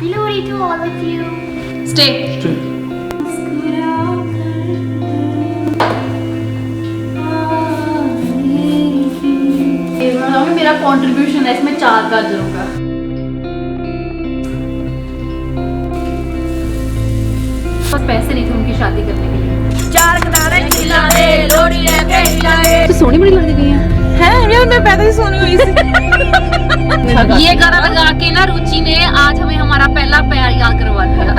Happy Lodi to all of you. Stay. मेरा contribution है इसमें 4 गाजरों का। बस पैसे नहीं थे उनकी शादी करने के लिए। 4 गटारे खिलाए लोड़ी लेके हिलाए। तो सोनी बड़ी लगती गई है यार, मैं पैदा ही सोनी हुई थी। ये गाना लगा के ना रुचि ने आज हमें हमारा पहला प्यार याद करवा दिया।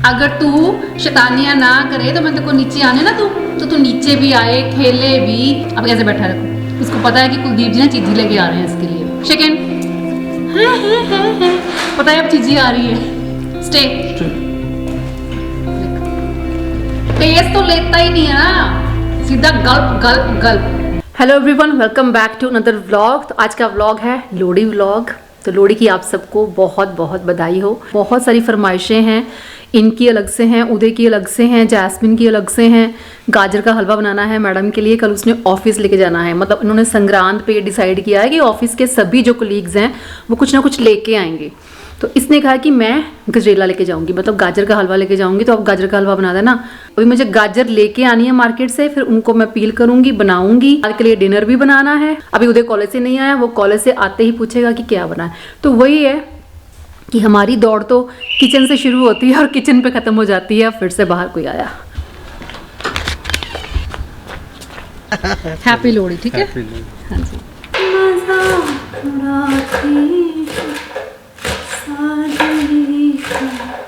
अगर तू शैतानियां ना करे तो मैं तेरे को नीचे आने ना तू नीचे भी आए, खेले भी। अब कैसे बैठा रखो, उसको पता है कि कुलदीप जी ना चीजी लेके आ रहे हैं इसके लिए। सेकंड पता है अब चीजी आ रही है। स्टे। टेस्ट तो लेता ही नहीं है ना, सीधा gulp gulp gulp. Hello everyone, welcome back to another vlog. तो आज का व्लॉग है लोहड़ी व्लॉग। तो लोहड़ी की आप सबको बहुत बहुत बधाई हो। बहुत सारी फरमाइशें हैं, इनकी अलग से हैं, उदय की अलग से हैं, जैस्मिन की अलग से हैं। गाजर का हलवा बनाना है मैडम के लिए, कल उसने ऑफिस लेके जाना है। मतलब इन्होंने संक्रांत पे डिसाइड किया है कि ऑफिस के सभी जो कलीग्स हैं वो कुछ ना कुछ लेके आएंगे। तो इसने कहा कि मैं गजरेला लेके जाऊंगी, मतलब गाजर का हलवा लेके जाऊंगी। तो अब गाजर का हलवा बना देना। अभी मुझे गाजर लेके आनी है मार्केट से, फिर उनको मैं पील करूंगी, बनाऊंगी। आज के लिए डिनर भी बनाना है। अभी उदय कॉलेज से नहीं आया, वो कॉलेज से आते ही पूछेगा कि क्या बना है। तो वही है कि हमारी दौड़ तो किचन से शुरू होती है और किचन पे खत्म हो जाती है। फिर से बाहर कोई आया। हैप्पी लोहड़ी। ठीक है, हाँ जी।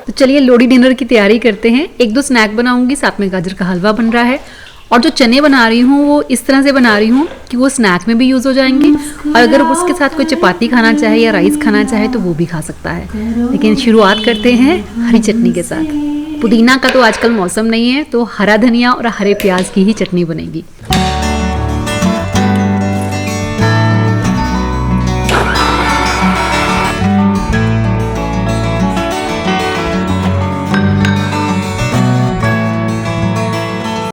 तो चलिए लोहड़ी डिनर की तैयारी करते हैं। 1-2 स्नैक बनाऊंगी, साथ में गाजर का हलवा बन रहा है। और जो चने बना रही हूँ वो इस तरह से बना रही हूँ कि वो स्नैक में भी यूज़ हो जाएंगे, और अगर उसके साथ कोई चपाती खाना चाहे या राइस खाना चाहे तो वो भी खा सकता है। लेकिन शुरुआत करते हैं हरी चटनी के साथ। पुदीना का तो आजकल मौसम नहीं है, तो हरा धनिया और हरे प्याज की ही चटनी बनेगी।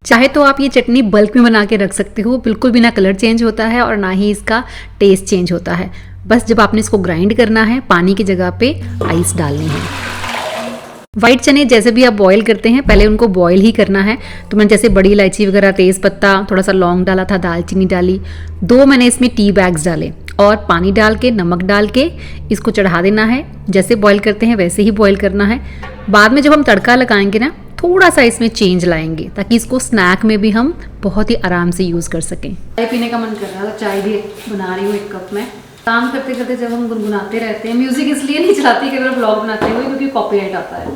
चाहे तो आप ये चटनी बल्क में बना के रख सकते हो, बिल्कुल भी ना कलर चेंज होता है और ना ही इसका टेस्ट चेंज होता है। बस जब आपने इसको ग्राइंड करना है, पानी की जगह पे आइस डालनी है। वाइट चने जैसे भी आप बॉईल करते हैं, पहले उनको बॉईल ही करना है। तो मैंने जैसे बड़ी इलायची वगैरह, तेज पत्ता, थोड़ा सा लौंग डाला था, दालचीनी डाली, 2 मैंने इसमें टी बैग्स डाले और पानी डाल के, नमक डाल के इसको चढ़ा देना है। जैसे बॉईल करते हैं वैसे ही बॉईल करना है। बाद में जब हम तड़का लगाएंगे ना, थोड़ा सा इसमें चेंज लाएंगे ताकि इसको स्नैक में भी हम बहुत ही आराम से यूज़ कर सकें। चाय पीने का मन कर रहा है तो चाय भी बना रही हूँ 1 कप में। काम करते करते जब हम गुनगुनाते रहते हैं, म्यूजिक इसलिए नहीं चलाती कि अगर ब्लॉग बनाते हुए क्योंकि कॉपीराइट आता है।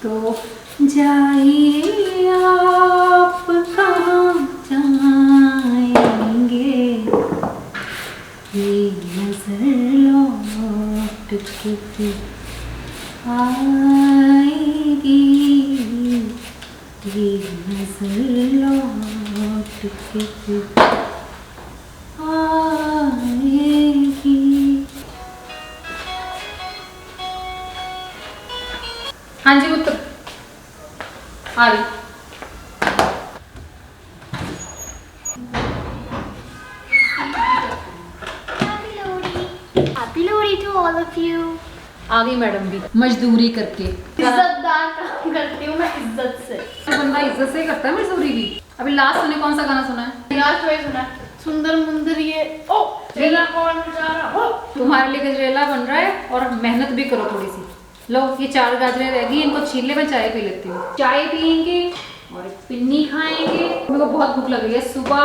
तो जाइए आप कहाँ जाएंगे, ये नजर लौट के आएगी, ये नजर लौट के आएगी। हाँ जी पुत्र, आ रही। Happy Lodi to all of you. आ गई मैडम भी मजदूरी करके। इज्जतदार काम करती हूँ मैं इज्जत से। बंदा इज्जत से ही करता है मजदूरी भी। अभी लास्ट मैंने कौन सा गाना सुना है? लास्ट वही सुना है, सुंदर मुंदर ये ओ गजरेला कौन बजा रहा हो। तुम्हारे लिए गजरेला बन रहा है और मेहनत भी करो थोड़ी सी। लो ये 4 गाजरें रह गई, इनको छील ले, मैं चाय पी लेती हूँ। चाय पियेंगे और एक पिन्नी खाएंगे। मेरे को बहुत भूख लग रही है। सुबह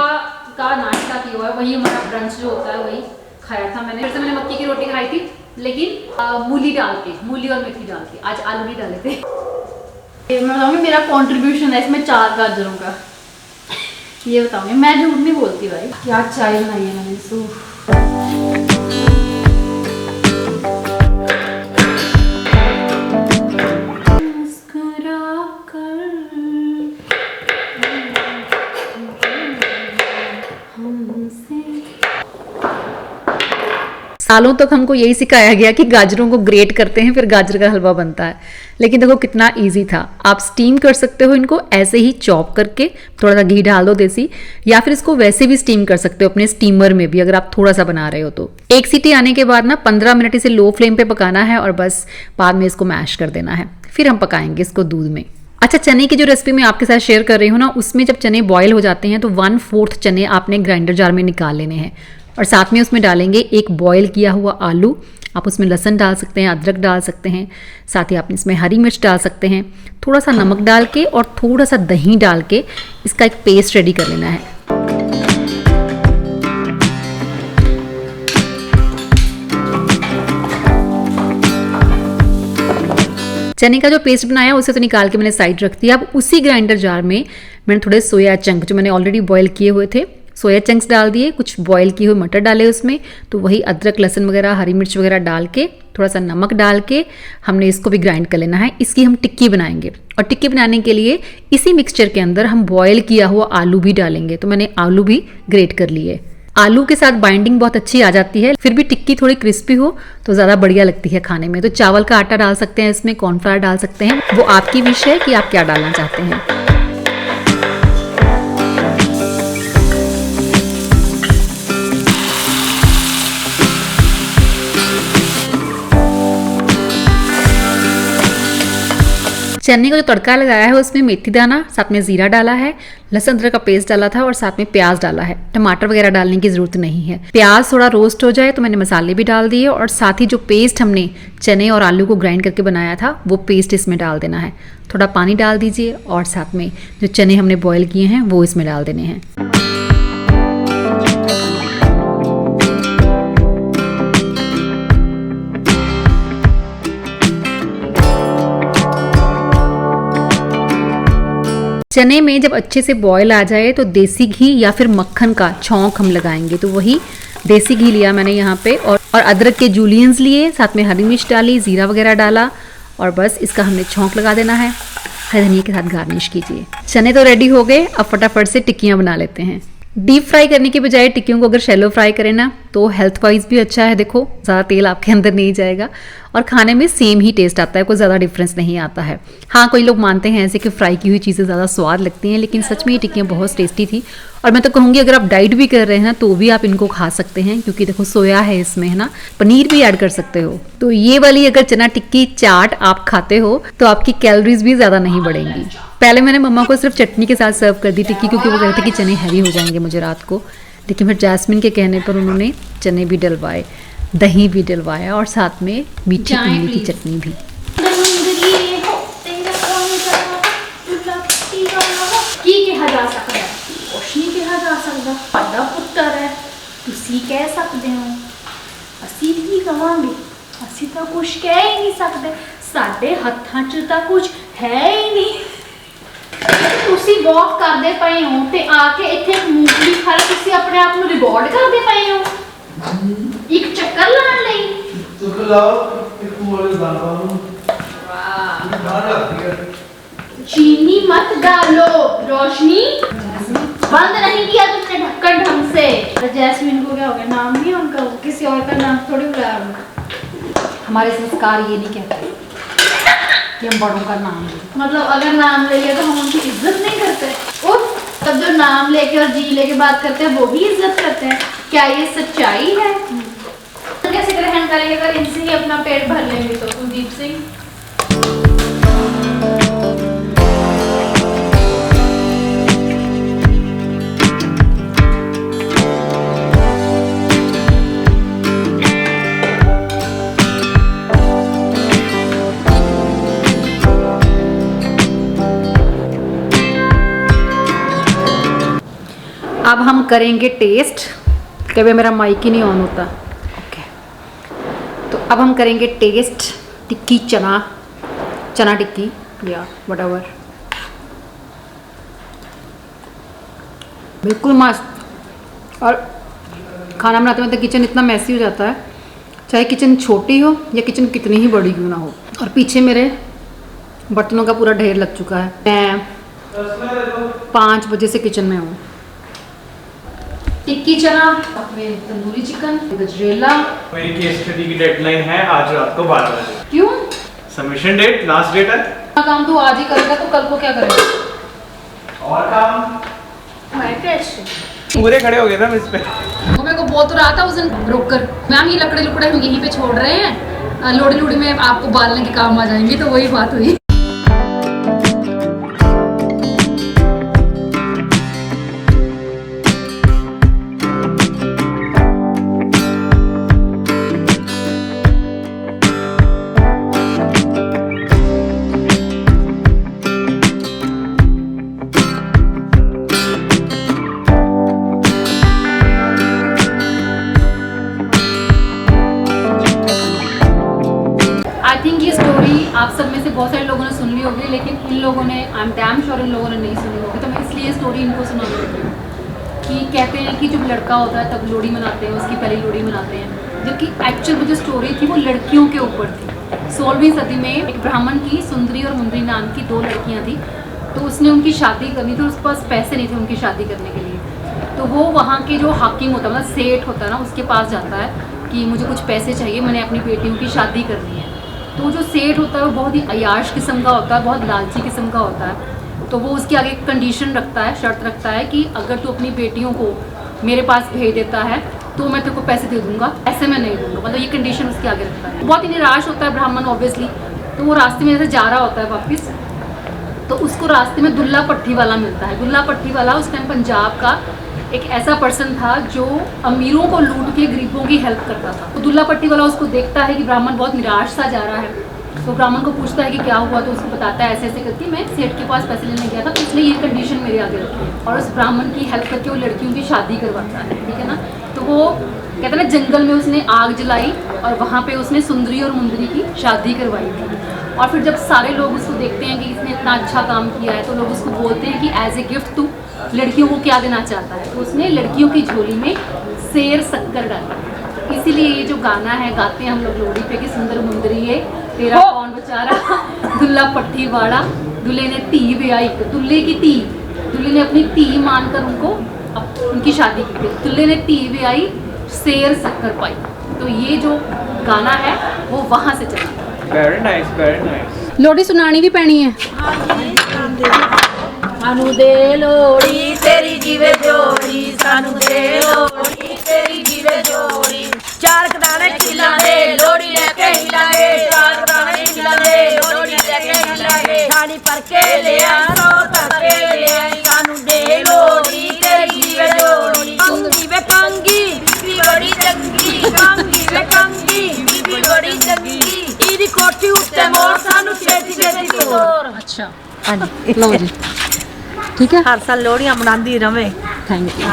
का नाश्ता किया हुआ है, वही हमारा ब्रंच जो होता है वही खाया था मैंने। फिर से मैंने मक्की की रोटी खाई थी, लेकिन मूली डाल के, मूली और मेथी डाल के। आज आलू नहीं डाले थे। मैं बताऊंगी मेरा कंट्रीब्यूशन है इसमें 4 गाजरों का। ये बताऊंगी, मैं झूठ नहीं बोलती भाई। क्या चाय बनाई है मैंने तो। सालों तक हमको यही सिखाया गया कि गाजरों को ग्रेट करते हैं फिर गाजर का हलवा बनता है, लेकिन देखो कितना इजी था। आप स्टीम कर सकते हो इनको ऐसे ही चॉप करके, थोड़ा सा घी डाल दो देसी, या फिर इसको वैसे भी स्टीम कर सकते हो अपने स्टीमर में भी, अगर आप थोड़ा सा बना रहे हो तो। एक सीटी आने के बाद ना 15 मिनट इसे लो फ्लेम पे पकाना है और बस बाद में इसको मैश कर देना है, फिर हम पकाएंगे इसको दूध में। अच्छा, चने की जो रेसिपी मैं आपके साथ शेयर कर रही हूँ ना, उसमें जब चने बॉयल हो जाते हैं तो 1/4 चने आपने ग्राइंडर जार में निकाल लेने हैं और साथ में उसमें डालेंगे एक बॉयल किया हुआ आलू। आप उसमें लहसुन डाल सकते हैं, अदरक डाल सकते हैं, साथ ही आप इसमें हरी मिर्च डाल सकते हैं, थोड़ा सा नमक डाल के और थोड़ा सा दही डाल के इसका एक पेस्ट रेडी कर लेना है। चने का जो पेस्ट बनाया उसे तो निकाल के मैंने साइड रख दिया। अब उसी ग्राइंडर जार में मैंने थोड़े सोया चंक जो मैंने ऑलरेडी बॉयल किए हुए थे, सोया चंक्स डाल दिए, कुछ बॉयल किए हुए मटर डाले उसमें, तो वही अदरक लहसुन वगैरह हरी मिर्च वगैरह डाल के थोड़ा सा नमक डाल के हमने इसको भी ग्राइंड कर लेना है। इसकी हम टिक्की बनाएंगे और टिक्की बनाने के लिए इसी मिक्सचर के अंदर हम बॉयल किया हुआ आलू भी डालेंगे, तो मैंने आलू भी ग्रेट कर लिए। आलू के साथ बाइंडिंग बहुत अच्छी आ जाती है, फिर भी टिक्की थोड़ी क्रिस्पी हो तो ज़्यादा बढ़िया लगती है खाने में। तो चावल का आटा डाल सकते हैं इसमें, कॉर्नफ्लावर डाल सकते हैं, वो आपकी विश है कि आप क्या डालना चाहते हैं। चने का जो तड़का लगाया है उसमें मेथी दाना, साथ में जीरा डाला है, लहसुन अदरक का पेस्ट डाला था और साथ में प्याज डाला है। टमाटर वगैरह डालने की जरूरत नहीं है। प्याज थोड़ा रोस्ट हो जाए तो मैंने मसाले भी डाल दिए और साथ ही जो पेस्ट हमने चने और आलू को ग्राइंड करके बनाया था वो पेस्ट इसमें डाल देना है। थोड़ा पानी डाल दीजिए और साथ में जो चने हमने बॉयल किए हैं वो इसमें डाल देने हैं। चने में जब अच्छे से बॉयल आ जाए तो देसी घी या फिर मक्खन का छौंक हम लगाएंगे, तो वही देसी घी लिया मैंने यहाँ पे और अदरक के जूलियंस लिए, साथ में हरी मिर्च डाली, जीरा वगैरह डाला और बस इसका हमने छौंक लगा देना है। हरी धनिया के साथ गार्निश कीजिए। चने तो रेडी हो गए, अब फटाफट से टिक्कियाँ बना लेते हैं। डीप फ्राई करने के बजाय टिक्कियों को अगर शैलो फ्राई करें ना तो हेल्थ वाइज भी अच्छा है। देखो ज़्यादा तेल आपके अंदर नहीं जाएगा और खाने में सेम ही टेस्ट आता है, कोई ज़्यादा डिफरेंस नहीं आता है। हाँ, कोई लोग मानते हैं ऐसे कि फ्राई की हुई चीज़ें ज़्यादा स्वाद लगती हैं, लेकिन सच में ये टिक्कियाँ बहुत टेस्टी थी। और मैं तो कहूँगी अगर आप डाइट भी कर रहे हैं ना तो भी आप इनको खा सकते हैं, क्योंकि देखो सोया है इसमें, है ना, पनीर भी ऐड कर सकते हो। तो ये वाली अगर चना टिक्की चाट आप खाते हो तो आपकी कैलोरीज भी ज़्यादा नहीं बढ़ेंगी। पहले मैंने मम्मा को सिर्फ चटनी के साथ सर्व कर दी टिक्की, क्योंकि वो कह रहे थे कि चने हैवी हो जाएंगे मुझे रात को, लेकिन फिर जैस्मिन के कहने पर उन्होंने चने भी डलवाए, दही भी डलवाया और साथ में मीठी इमली की चटनी भी। ਕੀ ਕਿਹਾ ਜਾ ਸਕਦਾ, ਕੁਛ ਨਹੀਂ ਕਿਹਾ ਜਾ ਸਕਦਾ, ਸਾਡਾ ਪੁੱਤਰ ਹੈ, ਤੁਸੀਂ ਕਹਿ ਸਕਦੇ ਹੋ, ਅਸੀਂ ਵੀ ਕਹਾਂਗੇ, ਅਸੀਂ ਤਾਂ ਕੁਛ ਕਹਿ ਹੀ ਨਹੀਂ ਸਕਦੇ, ਸਾਡੇ ਹੱਥਾਂ 'ਚ ਤਾਂ ਕੁਛ ਹੈ ਹੀ ਨਹੀਂ। ਤੁਸੀਂ ਵਾਕ ਕਰਦੇ ਪਏ ਹੋ ਤੇ ਆ ਕੇ ਇੱਥੇ ਇੱਕ ਮੂੰਗਫਲੀ ਖਾ ਕੇ ਤੁਸੀਂ ਆਪਣੇ ਆਪ ਨੂੰ ਰਿਵਾਰਡ ਕਰਦੇ ਪਏ ਹੋ ਇੱਕ ਚੱਕਰ ਲਾਉਣ ਲਈ। ਚੱਕਰ ਲਾਓ ਇੱਕ ਵਾਲੇ ਦਾਣਾ ਨੂੰ चीनी मत डालो रोशनी, बंद नहीं किया तुमने ढक्कन ढंग से। जैस्मिन को क्या हो गया, नाम नहीं है उनका, किसी और का नाम थोड़ी बुलाया उन्होंने। हमारे संस्कार ये नहीं कहते कि हम बड़ों का नाम लें। मतलब अगर नाम ले लिया तो हम उनकी इज्जत नहीं करते। उफ, तब जो नाम लेके और जी लेके बात करते हैं वो भी इज्जत करते हैं। क्या ये सच्चाई है? कैसे ग्रहण करेंगे अगर इनसे ही अपना पेट भर लेंगे तो। कुलदीप सिंह अब हम करेंगे टेस्ट। कभी मेरा माइक ही नहीं ऑन होता। ओके, तो अब हम करेंगे टेस्ट टिक्की चना टिक्की या व्हाटएवर। बिल्कुल मस्त। और खाना बनाते वक्त किचन इतना मैसी हो जाता है, चाहे किचन छोटी हो या किचन कितनी ही बड़ी क्यों ना हो। और पीछे मेरे बर्तनों का पूरा ढेर लग चुका है। मैं 5 बजे से किचन में हूँ। टिक्की चना में तंदूरी चिकन, गजरेला। मेरी केस स्टडी की डेडलाइन है आज रात को 12 बजे। क्यों? सबमिशन डेट, लास्ट डेट है। काम तो आज ही करेगा तो कल को क्या करेगा? और काम मैं कैसे पूरे खड़े हो गए ना इस पे। वो मेरे को बोल तो रहा था उस दिन रुक कर, मैम ये लकड़े लुकड़े हम यहीं पे छोड़ रहे हैं, लोड़ी लोड़ी में आपको बालने के काम आ जाएंगे, तो वही बात हुई। आई थिंक ये स्टोरी आप सब में से बहुत सारे लोगों ने सुन ली होगी, लेकिन इन लोगों ने, I am damn sure in लोगों ने नहीं सुनी होगी, तो मैं इसलिए ये स्टोरी इनको सुना देती हूँ। कि कहते हैं कि जब लड़का होता है तब लोड़ी मनाते हैं, उसकी पहली लोड़ी मनाते हैं, जबकि एक्चुअल में जो स्टोरी थी वो लड़कियों के ऊपर थी। 16वीं सदी में एक ब्राह्मण की सुंदरी और मुंदरी नाम की 2 लड़कियाँ थी, तो उसने उनकी शादी करनी थी, उसके पास पैसे नहीं थे उनकी शादी करने के लिए। तो वो वहाँ के जो हाकिम होता है, मतलब सेठ होता है ना, उसके पास जाता है कि मुझे कुछ पैसे चाहिए, मैंने अपनी बेटियों की शादी करनी है। तो जो सेठ होता है वो बहुत ही अयाश किस्म का होता है, बहुत लालची किस्म का होता है। तो वो उसके आगे कंडीशन रखता है, शर्त रखता है कि अगर तू अपनी बेटियों को मेरे पास भेज देता है तो मैं तेरे को पैसे दे दूंगा, ऐसे मैं नहीं दूंगा, मतलब ये कंडीशन उसके आगे रखता है। बहुत ही निराश होता है ब्राह्मण ऑब्वियसली। तो वो रास्ते में जैसे जा रहा होता है वापस, तो उसको रास्ते में दुल्ला पट्टी वाला मिलता है। दुल्ला पट्टी वाला उस टाइम पंजाब का एक ऐसा पर्सन था जो अमीरों को लूट के गरीबों की हेल्प करता था। तो दुल्ला पट्टी वाला उसको देखता है कि ब्राह्मण बहुत निराश सा जा रहा है, तो ब्राह्मण को पूछता है कि क्या हुआ, तो उसको बताता है ऐसे ऐसे करके मैं सेठ के पास पैसे लेने गया था, तो इसलिए ये कंडीशन मेरे आगे रखी है। और उस ब्राह्मण की हेल्प करके वो लड़कियों की शादी करवाता है, ठीक है ना। तो वो कहते हैं ना, जंगल में उसने आग जलाई और वहाँ पे उसने सुंदरी और मुंदरी की शादी करवाई थी। और फिर जब सारे लोग उसको देखते हैं कि इसने इतना अच्छा काम किया है, तो लोग उसको बोलते हैं कि एज ए गिफ्ट तू लड़कियों को क्या देना चाहता है। तो उसने लड़कियों की झोली में सेर शक्कर डाला। इसीलिए ये जो गाना है गाते हैं हम लोग लोहड़ी पे कि सुंदर मुंदरी है तेरा कौन बेचारा, दुल्ला पट्टी वाला, दूल्हे ने धी ब्याई, दूल्हे की धी, दूल्हे ने अपनी धी मानकर उनकी शादी की थी। दूल्हे ने धी ब्याई सेर शक्कर पाई। तो ये जो गाना है वो वहाँ से चला। Very nice, very nice. लोड़ी सुनानी भी पैनी है। सानू दे लोड़ी तेरी जीवे जोड़ी, सानू दे लोड़ी तेरी जीवे जोड़ी। 4 कदाने खिला दे लोड़ी लेके हिलाए, 4 कदाने खिला दे लोड़ी लेके हिलाए। साड़ी पर के ले आ सो तके ले आई, सानू दे लोड़ी तेरी जीवे जोड़ी। कंगी वे कंगी बीबी बड़ी चंगी, कंगी वे कंगी बीबी बड़ी चंगी। इदी कोठी उत्ते मोर सानू छेती छेती तोर। अच्छा लो जी, ठीक है। हर साल लोहड़ियां मनांदी रवे। Thank you.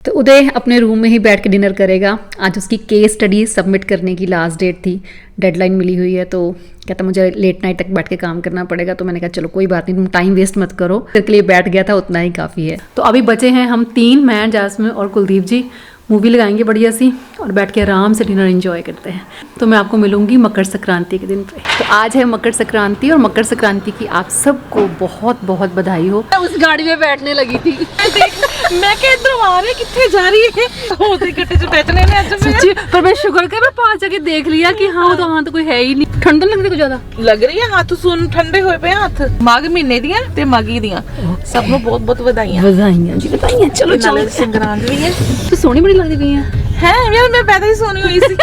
तो उदय अपने रूम में ही बैठ के डिनर करेगा। आज उसकी केस स्टडी सबमिट करने की लास्ट डेट थी, डेडलाइन मिली हुई है, तो कहता मुझे लेट नाइट तक बैठ के काम करना पड़ेगा। तो मैंने कहा चलो कोई बात नहीं, तुम टाइम वेस्ट मत करो, तेरे के लिए बैठ गया था उतना ही काफ़ी है। तो अभी बचे हैं हम 3, मैं, जासमिन और कुलदीप जी। मूवी लगाएंगे बढ़िया सी और बैठ के आराम से डिनर एंजॉय करते हैं। तो मैं आपको मिलूंगी मकर संक्रांति के दिन पे। तो आज है मकर संक्रांति और मकर संक्रांति की आप सबको बहुत बहुत बधाई हो। मैं उस गाड़ी में बैठने लगी थी। मैं क्या इधर आ रही कितने जा रही है होते गट्टे से बैठने ने आज सच्ची, पर मैं शुक्र कर मैं पास जाके देख लिया कि हाँ तो हाँ तो कोई है ही नहीं। ठंड लगती कुछ ज्यादा लग रही है। हाथ सुन ठंडे होए पे हाथ। माघ महीने दियां ते माघी दियां सब ਨੂੰ बहुत बहुत बधाइयां। बधाइयां जी, बधाइयां। चलो चलो, संक्रांत भी है। तो सोनी बड़ी लगती पई है यार मैं पैदा ही सोनी हुई सी।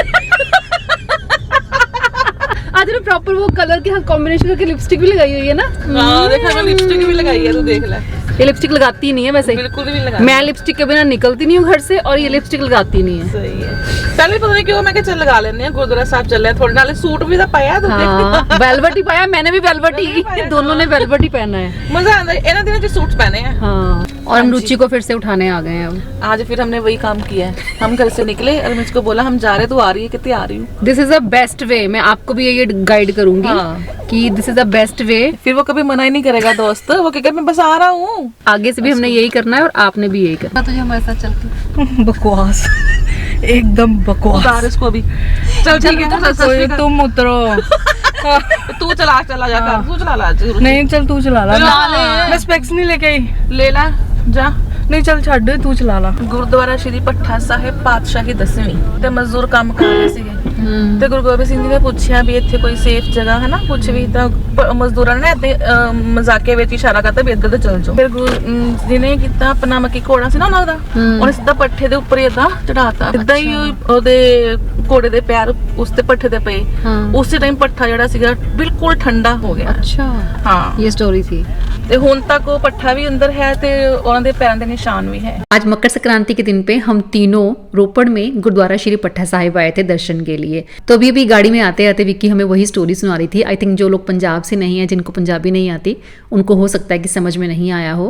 आज ना प्रॉपर वो कलर के कॉम्बिनेशन करके लिपस्टिक भी लगाई हुई है ना। हां देख मैं लिपस्टिक भी लगाई है, तू देख ले। ये लिपस्टिक लगाती ही नहीं है वैसे, बिल्कुल भी लगा। मैं लिपस्टिक के बिना निकलती नहीं हूँ घर से, और ये लिपस्टिक लगाती नहीं है। सही है। पहले पता नहीं क्यों मैं क्या चल लगा लेने हैं, गुरुद्वारा साहब चल रहे हैं थोड़े, नाले सूट भी तो पाया तो हाँ, वेलवेट ही पाया, मैंने भी वेलवेट ही, दोनों ने वेलवेट ही पहना है। मजा आता है इन्हें दिनों जो सूट पहने हैं। हाँ, और हम रुचि को फिर से उठाने आ गए हैं अब। आज फिर हमने वही काम किया है, हम घर से निकले और मुझको बोला हम जा रहे, तू आ रही है? कितनी आ रही हूँ। This is the best way, मैं आपको भी ये गाइड करूंगी कि this is the best way. फिर वो कभी मना ही नहीं करेगा दोस्त, वो कहेगा मैं बस आ रहा हूँ। आगे से भी हमने यही करना है और आपने भी यही करना। तुझे हमारे साथ चल के बकवास, एकदम बकवास। उतार इसको अभी। चल ठीक है, तुम उतरो। तू चला जा कर, तू चला ला। नहीं चल तू चला ला, मैं स्पेक्स नहीं लेके आई। ले ला जा, ਨਹੀਂ ਚੱਲ ਛੱਡ ਤੂੰ ਚਲਾ ਲਾ। ਗੁਰਦੁਆਰਾ ਸ਼੍ਰੀ ਭੱਠਾ ਸਾਹਿਬ ਪਾਤਸ਼ਾਹੀ 10ਵੀਂ ਤੇ ਮਜ਼ਦੂਰ ਕੰਮ ਕਰ ਰਹੇ ਸੀਗੇ ਤੇ ਗੁਰੂ ਗੋਬਿੰਦ ਸਿੰਘ ਜੀ ਨੇ ਪੁੱਛਿਆ ਵੀ ਇੱਥੇ ਕੋਈ ਸੇਫ ਜਗ੍ਹਾ ਹੈ ਨਾ ਕੁਝ ਵੀ, ਤਾਂ ਮਜ਼ਦੂਰਾਂ ਨੇ ਏਦਾਂ ਮਜ਼ਾਕੇ ਵਿੱਚ ਇਸ਼ਾਰਾ ਕਰਤਾ ਵੀ ਇੱਧਰ ਤੇ ਚਲ ਜਾਓ। ਫਿਰ ਗੁਰੂ ਜੀ ਨੇ ਕੀਤਾ, ਆਪਣਾ ਮੱਕੀ ਘੋੜਾ ਸੀ ਨਾ ਉਹਨਾਂ ਦਾ, ਉਹਨੇ ਸਿੱਧਾ ਪੱਠੇ ਦੇ ਉੱਪਰ ਏਦਾਂ ਚੜਾਤਾ, ਇਦਾਂ ਹੀ ਉਹਦੇ ਘੋੜੇ ਦੇ ਪੈਰ ਉਸ ਤੇ ਪੱਠੇ ਤੇ ਪਏ। ਉਸੇ ਟਾਈਮ ਪੱਠਾ ਜਿਹੜਾ ਸੀਗਾ ਬਿਲਕੁਲ ਠੰਡਾ ਹੋ ਗਿਆ। अच्छा हाँ, ये स्टोरी थी। ਤੇ ਹੁਣ ਤੱਕ ਉਹ ਪੱਠਾ ਵੀ ਅੰਦਰ ਹੈ ਤੇ ਉਹਨਾਂ ਦੇ ਪੈਰਾਂ ਦੇ ਨਿਸ਼ਾਨ ਵੀ ਹੈ। आज मकर संक्रांति के दिन पे हम तीनों रोपड़ में गुरुद्वारा श्री पट्टा साहिब आए थे दर्शन के लिए। तो अभी गाड़ी में आते आते विक्की हमें वही स्टोरी सुना रही थी। आई थिंक जो लोग पंजाब से नहीं है, जिनको पंजाबी नहीं आती, उनको हो सकता है कि समझ में नहीं आया हो।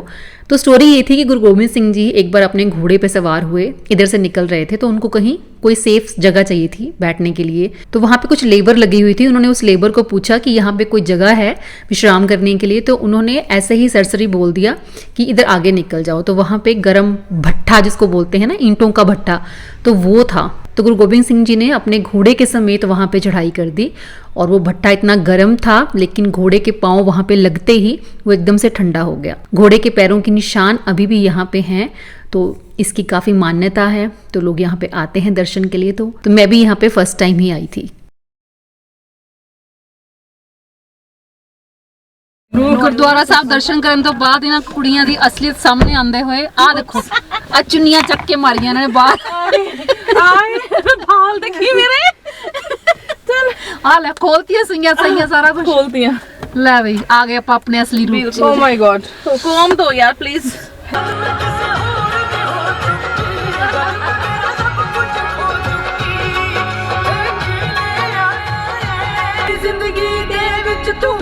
तो स्टोरी ये थी कि गुरु गोबिंद सिंह जी एक बार अपने घोड़े पे सवार हुए, इधर से निकल रहे थे, तो उनको कहीं कोई सेफ जगह चाहिए थी बैठने के लिए। तो वहाँ पे कुछ लेबर लगी हुई थी। उन्होंने उस लेबर को पूछा कि यहाँ पे कोई जगह है विश्राम करने के लिए। तो उन्होंने ऐसे ही सरसरी बोल दिया कि इधर आगे निकल जाओ। तो वहाँ पे गरम भट्ठा जिसको बोलते हैं ना, ईंटों का भट्ठा, तो वो था। तो गुरु गोबिंद सिंह जी ने अपने घोड़े के समेत वहाँ पे चढ़ाई कर दी और वो भट्ठा इतना गर्म था, लेकिन घोड़े के पाँव वहाँ पे लगते ही वो एकदम से ठंडा हो गया। घोड़े के पैरों के निशान अभी भी यहाँ पे हैं, तो इसकी काफ़ी मान्यता है। तो लोग यहाँ पे आते हैं दर्शन के लिए। तो मैं भी यहाँ पे फर्स्ट टाइम ही आई थी। ਗੁਰਦੁਆਰਾ ਸਾਹਿਬ ਦਰਸ਼ਨ ਕਰਨ ਤੋਂ ਬਾਅਦ ਇਹਨਾਂ ਕੁੜੀਆਂ ਦੀ ਅਸਲੀਅਤ ਸਾਹਮਣੇ ਆਉਂਦੇ ਹੋਏ ਆਹ ਦੇਖੋ ਆ ਚੁੰਨੀਆਂ ਚੱਕ ਕੇ ਮਾਰੀਆਂ ਇਹਨਾਂ ਨੇ ਬਾਹਰ। ਆਏ ਭਾਲ ਦੇਖੀ ਮੇਰੇ, ਚਲ ਆ ਲੈ ਖੋਲਤੀਆਂ ਸਈਆਂ ਸਾਰਾ ਕੁਝ ਖੋਲਤੀਆਂ। ਲੈ ਬਈ ਆ ਗਏ ਆਪਾਂ ਆਪਣੇ ਅਸਲੀ ਰੂਪ ਚ। ਓ ਮਾਈ ਗॉड, ਕੋਮ ਦੋ ਯਾਰ ਪਲੀਜ਼। ਜ਼ਿੰਦਗੀ ਦੇ ਵਿੱਚ ਤੂੰ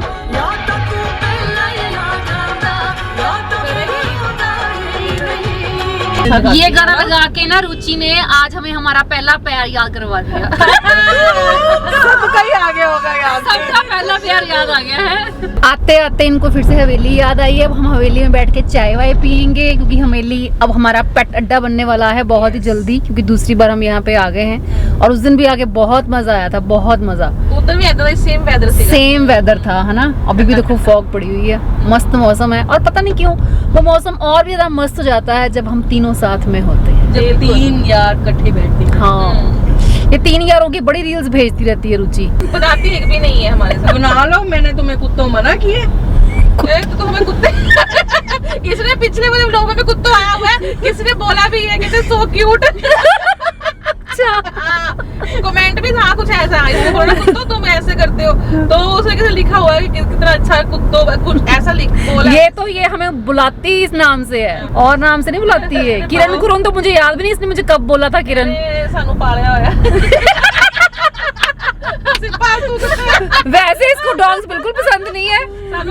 ये गाना लगा के ना रुचि ने आज हमें हमारा पहला प्यार याद करवा दिया। सबका ही आगे होगा यार, सबका पहला प्यार याद आ गया है। आते आते इनको फिर से हवेली याद आई है। अब हम हवेली में बैठ के चाय वाय पियेंगे, क्योंकि हवेली अब हमारा पेट अड्डा बनने वाला है बहुत ही जल्दी, क्योंकि दूसरी बार हम यहाँ पे आ गए हैं। और उस दिन भी आके बहुत मजा आया था, बहुत मजा। उधर भी ऐसा सेम वेदर था, सेम वेदर था, है ना। अभी भी देखो फॉग पड़ी हुई है, मस्त मौसम है। और पता नहीं क्यों वो मौसम और भी ज्यादा मस्त हो जाता है जब हम तीनों साथ में होते हैं। जब तीन यार इकट्ठे बैठते हैं। हाँ, ये 3 यारों की बड़ी रील्स भेजती रहती है रुचि। बताती एक भी नहीं है हमारे साथ। बना लो, मैंने तुम्हें कुत्तों मना किए। एक तो तुम्हें कुत्ते किसने पिछले वाले व्लॉग में कुत्ता आया हुआ है, किसने बोला भी है कि सो क्यूट। कमेंट भी था कुछ ऐसा, इसने बोला कुत्तो तुम ऐसे करते हो, तो उसने कैसे लिखा हुआ है कि कितना अच्छा कुत्तो, कुछ ऐसा बोला। ये हमें बुलाती इस नाम से है, और नाम से नहीं बुलाती है। किरण कुरन तो मुझे याद भी नहीं इसने मुझे कब बोला था। किरण सानू पालिया होया। वैसे इसको डॉग्स बिल्कुल पसंद नहीं है,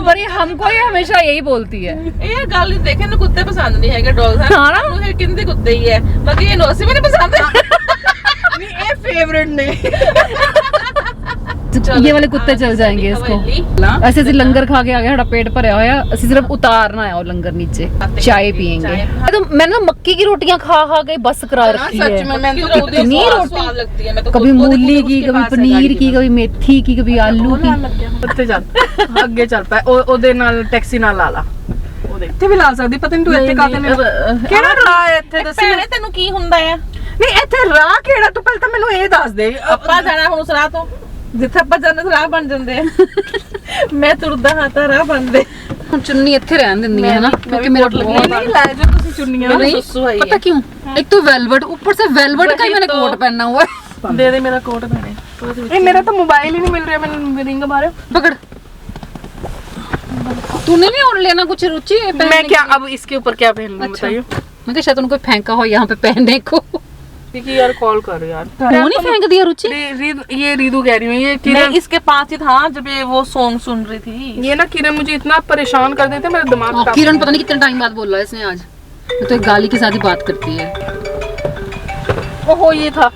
पर ये हमको ये हमेशा यही बोलती है। ये गल नहीं देखे ना, कुत्ते पसंद नहीं है डॉग्स है हाँ ना, मुझे किंदे कुत्ते ही है, बाकी ये नोसी में नहीं पसंद नहीं ये फेवरेट नहीं। ये वाले कुत्ते चल जाएंगे इसको। ऐसे ऐसे लंगर खा के आ गया, पेट भरया होया, ਅਸੀਂ सिर्फ उतारना है और लंगर नीचे चाय पियेंगे। तो मैंने ना मक्की की रोटियां खा खा के बस करा रखी है। सच में मैं तो इतनी रोटी लगती है, मैं तो कभी मूली की, कभी पनीर की, कभी मेथी की, कभी आलू की। ਉੱਤੇ ਚੱਲ ਅੱਗੇ ਚੱਲ ਪੈ ਉਹਦੇ ਨਾਲ ਟੈਕਸੀ ਨਾਲ ਲਾ ਲਾ। ਉਹਦੇ ਇੱਥੇ ਵੀ ਲਾ ਸਕਦੀ, ਪਤਾ ਨਹੀਂ ਤੂੰ ਇੱਥੇ ਕਾਹਤੇ ਨੇ ਕਿਹੜਾ ਰਾਹ ਹੈ ਇੱਥੇ ਦੱਸੀ ਭੈਣੇ ਤੈਨੂੰ ਕੀ ਹੁੰਦਾ ਆ? ਨਹੀਂ ਇੱਥੇ ਰਾਹ ਕਿਹੜਾ, ਤੂੰ ਪਹਿਲਾਂ ਤਾਂ ਮੈਨੂੰ ਇਹ ਦੱਸ ਦੇ। ਆਪਾਂ ਜਾਣਾ ਹੁਣ ਉਸ ਰਾਹ ਤੋਂ ਜਿੱਥੇ ਆਪਾਂ ਜਾਂਦੇ ਰਾਹ ਬਣ ਜਾਂਦੇ ਆ। ਮੈਂ ਤੁਰਦਾ ਹਾਂ ਤਾਂ ਰਾਹ ਬਣਦੇ। ਹੁਣ ਚੁੰਨੀ ਇੱਥੇ ਰਹਿਣ ਦਿੰਦੀ ਹੈ ਨਾ, क्योंकि मेरा बहुत ਨਹੀਂ ਲੈ ਜਾਓ ਤੁਸੀਂ ਚੁੰਨੀਆਂ। नहीं पता क्यों, एक तो वेलवेट, ऊपर से वेलवेट का ही मैंने कोट पहना हुआ है। ਦੇ ਦੇ ਮੇਰਾ ਕੋਟ ਭੈਣੇ। ਇਹ ਮੇਰਾ ਤਾਂ मोबाइल ही नहीं मिल रहा, मैंने रिंग मारे। पकड़, तूने नहीं ओढ़ लेना कुछ रुचि? मैं क्या अब इसके ऊपर क्या पहन लूं बताइए। मैं क्या शायद उनको फेंका हो यहाँ पे पहनने को। देखिए यार कॉल कर यार। कौन ही फेंक दिया रुचि? ये रीदू कह रही हूँ, ये मैं किरण इसके पास ही था जब ये वो सॉन्ग सुन रही थी। ये ना किरण मुझे इतना परेशान कर देते, मेरा दिमाग खराब। किरण पता नहीं कितने टाइम बाद बोल रहा है इसने आज। मैं तो एक गाली के साथ ही बात करती है। ओहो ये था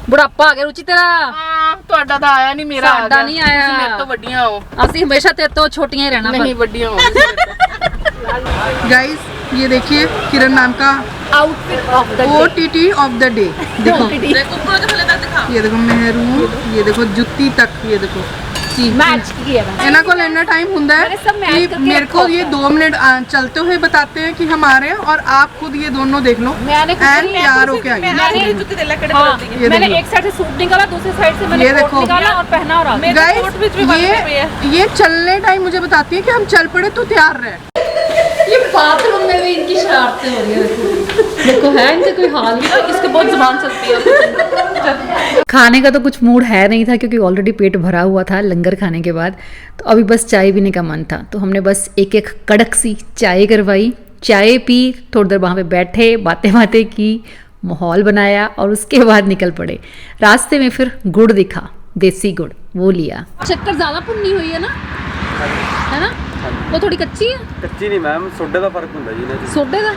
बुढ़ापा आ गया रुचि तेरा। ਤੁਹਾਡਾ ਤਾਂ ਆਇਆ ਨਹੀਂ, ਮੇਰਾ ਸਾਡਾ ਨਹੀਂ ਆਇਆ। ਤੁਸੀਂ ਮੇਰੇ ਤੋਂ ਵੱਡੀਆਂ ਹੋ। ਅਸੀਂ ਹਮੇਸ਼ਾ तेरे तो छोटियां ही रहना। नहीं ਵੱਡੀਆਂ हो। गाइस ये देखिए किरण मैम का outfit of the OTT of the day. देखो देखो ऊपर से थल्ले तक दिखा। ये देखो मेहरून, ये देखो जुत्ती तक, ये देखो मैच किया मैंने। इन्हों को इन्ना टाइम होंगे मैंने सब match कि करके मेरे रखा को ये होता 2 मिनट चलते हुए बताते हैं कि हम आ रहे हैं, और आप खुद ये दोनों देख लो मैंने एंड तैयार होके आई। मैंने जुत्ती दे लकड़े हाँ, दी ये मैंने देख लो। एक साइड से सूट निकाला, दूसरी साइड से मैंने ये कोट देखो। निकाला और पहना और आ गई। मेरे कोट विच भी बनते पे है। ये चलने टाइम मुझे बताती है कि हम चल पड़े तो तैयार रहे। ये बाथरूम में भी इनकी शरारतें हो रही है। देखो है इनका कोई हाल नहीं। इसके बहुत जुबान चलती है। खाने का तो कुछ मूड है नहीं था क्योंकि ऑलरेडी पेट भरा हुआ था लंगर खाने के बाद। तो अभी बस चाय पीने का मन था, तो हमने बस एक एक कड़क सी चाय करवाई, चाय पी, थोड़ी देर वहाँ पे बैठे, बातें बातें की, माहौल बनाया और उसके बाद निकल पड़े। रास्ते में फिर गुड़ दिखा, देसी गुड़, वो लिया। शक्कर ज्यादा भुन्नी हुई है ना, है ना? वो थोड़ी कच्ची है। ਕੱਚੀ ਨਹੀਂ ਮੈਮ, ਸੋਡੇ ਦਾ ਫਰਕ ਹੁੰਦਾ ਜੀ ਇਹਨਾਂ 'ਚ। सोडे का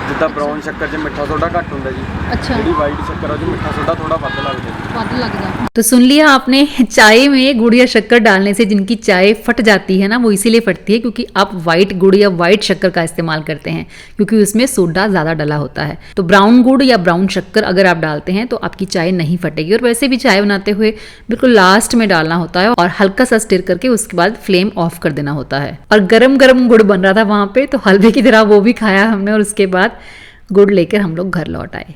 ਜਿੱਦਾਂ ਬਰਾਊਨ ਸ਼ੱਕਰ 'ਚ ਮਿੱਠਾ ਸੋਡਾ ਘੱਟ ਹੁੰਦਾ ਜੀ, अच्छा ਜਿਹੜੀ ਵਾਈਟ ਸ਼ੱਕਰ ਆ ਉਹ 'ਚ ਮਿੱਠਾ ਸੋਡਾ ਥੋੜਾ ਵੱਧ ਲੱਗਦਾ ਜੀ। ਵੱਧ लगता। तो सुन लिया आपने, चाय में गुड़ या शक्कर डालने से जिनकी चाय फट जाती है ना, वो इसीलिए फटती है क्योंकि आप वाइट गुड़ या वाइट शक्कर का इस्तेमाल करते हैं, क्योंकि उसमें सोडा ज़्यादा डला होता है। तो ब्राउन गुड़ या ब्राउन शक्कर अगर आप डालते हैं तो आपकी चाय नहीं फटेगी। और वैसे भी चाय बनाते हुए बिल्कुल लास्ट में डालना होता है और हल्का सा स्टिर करके उसके बाद फ्लेम ऑफ कर देना होता है। और गरम गरम गुड़ बन रहा था वहाँ पे, तो हलवे की तरह वो भी खाया हमने और उसके बाद गुड़ लेकर हम लोग घर लौट आए।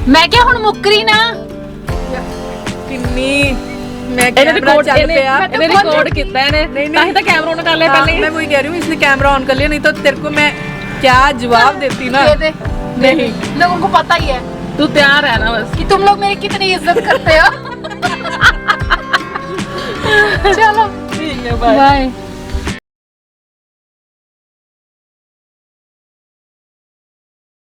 मैं क्या हुण मुकरी ना किन्नी मैं कैमरा चल पिया, ਇਹਨੇ रिकॉर्ड ਕੀਤਾ ਇਹਨੇ, ਤਾਂ ਹੀ ਤਾਂ कैमरा ऑन कर लिया पहले ही। मैं वही कह रही हूँ, इसने कैमरा ऑन कर लिया, नहीं तो तेरे को मैं क्या जवाब देती ना। नहीं लोगों को पता ही है तू तैयार है ना बस। कि तुम लोग मेरी कितनी इज्जत करते हो। चलो ठीक है बाय। बाय।